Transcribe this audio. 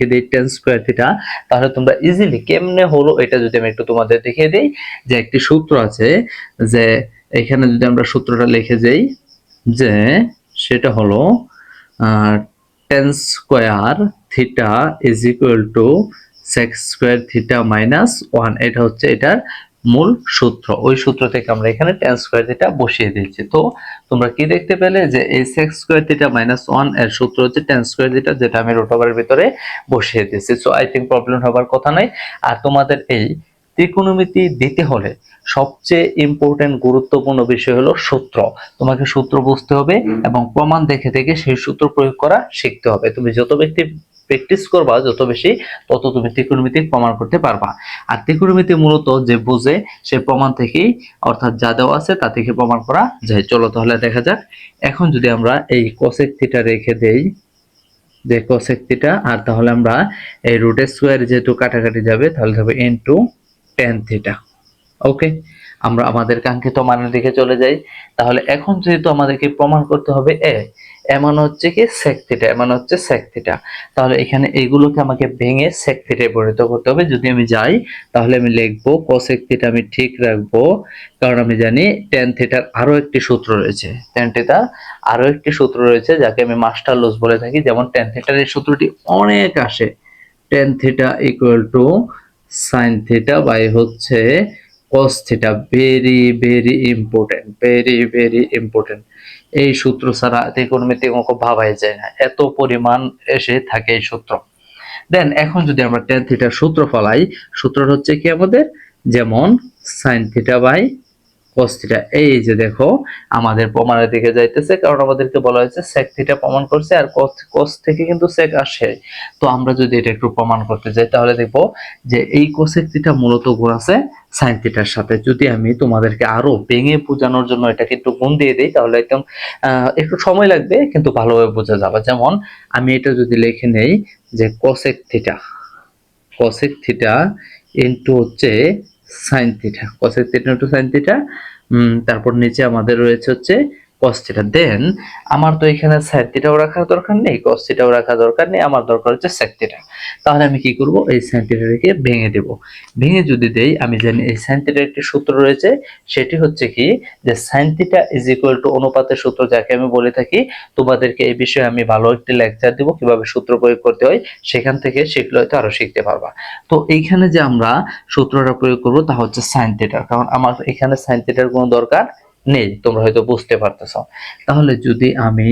লিখে দিই tan square theta, তাহলে তোমরা ইজিলি কেমনে হলো এটা যদি আমি একটু তোমাদের দেখিয়ে দেই, যে একটি সূত্র আছে, যে এখানে যদি আমরা সূত্রটা লিখে যাই, যে সেটা হলো tan square theta is equal to sec square theta minus 1, এটা হচ্ছে এটার মূল সূত্র। ওই সূত্র থেকে আমরা এখানে tan স্কয়ার থিটা বসিয়ে দিয়েছি। তো তোমরা কি দেখতে পেলে যে এই sec স্কয়ার থিটা মাইনাস 1 এর সূত্র হচ্ছে tan স্কয়ার থিটা, যেটা আমি রুট ওভারের ভিতরে বসিয়ে দিয়েছি। সো আই থিংক প্রবলেম হবার কথা নাই। আর তোমাদের এই ত্রিকোণমিতি দিতে হলে সবচেয়ে ইম্পর্টেন্ট গুরুত্বপূর্ণ বিষয় হলো সূত্র। তোমাকে সূত্র বুঝতে হবে এবং প্রমাণ দেখে দেখে সেই সূত্র প্রয়োগ করা শিখতে হবে। তুমি যত ব্যক্তি প্র্যাকটিস করবা যত বেশি, তত তুমি ত্রিকোণমিতি প্রমাণ করতে পারবা। আর ত্রিকোণমিতি মূলত যে বুঝে সে প্রমাণ থেকেই, অর্থাৎ যা দেওয়া আছে তা থেকে প্রমাণ করা যায়। চলো তাহলে দেখা যাক। এখন যদি আমরা এই কোসেক থিটা রেখে দেই, যে কোসেক থিটা, আর তাহলে আমরা এই রুট স্কয়ার যেহেতু কাটাকাটি যাবে, তাহলে হবে ইনটু tan থিটা। ওকে, আমরা আমাদের কাঙ্ক্ষিত মানের দিকে চলে যাই। তাহলে এখন যেহেতু আমাদেরকে প্রমাণ করতে হবে এ মানে হচ্ছে কি sec থিটা, এ মানে হচ্ছে sec থিটা, তাহলে এখানে এইগুলোকে আমাকে ভেঙে sec থিটায় পরিণত করতে হবে। যদি আমি যাই তাহলে আমি লিখবো cosec থিটা, আমি ঠিক রাখবো, কারণ আমি জানি tan থিটার আরো একটি সূত্র রয়েছে, tan থিটার আরো একটি সূত্র রয়েছে যাকে আমি মাস্টার লস বলে থাকি। যেমন tan থিটার এই সূত্রটি অনেক আসে, tan theta equal to sin theta by হচ্ছে cos theta. Very very important, very very important. এই সূত্র ছাড়া ত্রিকোণমিতিক অঙ্ক ভাবাই যায় না, এত পরিমাণ এসে থাকে এই সূত্র। দেন এখন যদি আমরা tan থিটার সূত্র ফলাই, সূত্রটা হচ্ছে কি আমাদের, যেমন sin theta by cos theta. এই যে দেখো আমাদের প্রমাণের দিকে যাইতেছে, কারণ আমাদেরকে বলা হয়েছে sec থিটা প্রমাণ করছে, আর cos থেকে কিন্তু sec আসে। তো আমরা যদি এটা একটু প্রমাণ করতে যাই, তাহলে দেখবো যে এই cosec থিটা মূলত গুণ আছে sin থিটার সাথে। যদি আমি তোমাদেরকে আরো ভেঙে বোঝানোর জন্য এটাকে একটু গুণ দিয়ে দিই, তাহলে একদম একটু সময় লাগবে কিন্তু ভালোভাবে বোঝা যাবে। যেমন আমি এটা যদি লিখে নেই যে cosec theta, cosec theta into হচ্ছে sin theta, cosec theta into sin theta, তারপর নিচে আমাদের রয়েছে হচ্ছে cos থিটা। দেন আমার তো এখানে sin থিটাও রাখার দরকার নেই, cos থিটাও রাখার দরকার নেই, আমার দরকার হচ্ছে sec থিটা। তাহলে আমি কি করব, এই sin থিটাকে ভেঙে দেব। ভেঙে যদি দেই, আমি জানি এই sin থিটার একটি সূত্র রয়েছে, সেটি হচ্ছে কি যে sin theta is equal to অনুপাতের সূত্র, যাকে আমি বলে থাকি। তোমাদেরকে এই বিষয়ে আমি ভালো একটি লেকচার দিব, কিভাবে সূত্র প্রয়োগ করতে হয়, সেখান থেকে শিখলে হয়তো আরো শিখতে পারবা। তো এইখানে যে আমরা সূত্রটা প্রয়োগ করব তা হচ্ছে sin থিটা, কারণ আমার এখানে sin থিটার কোনো দরকার নেই, তোমরা হয়তো বুঝতে পারতেছো। তাহলে যদি আমি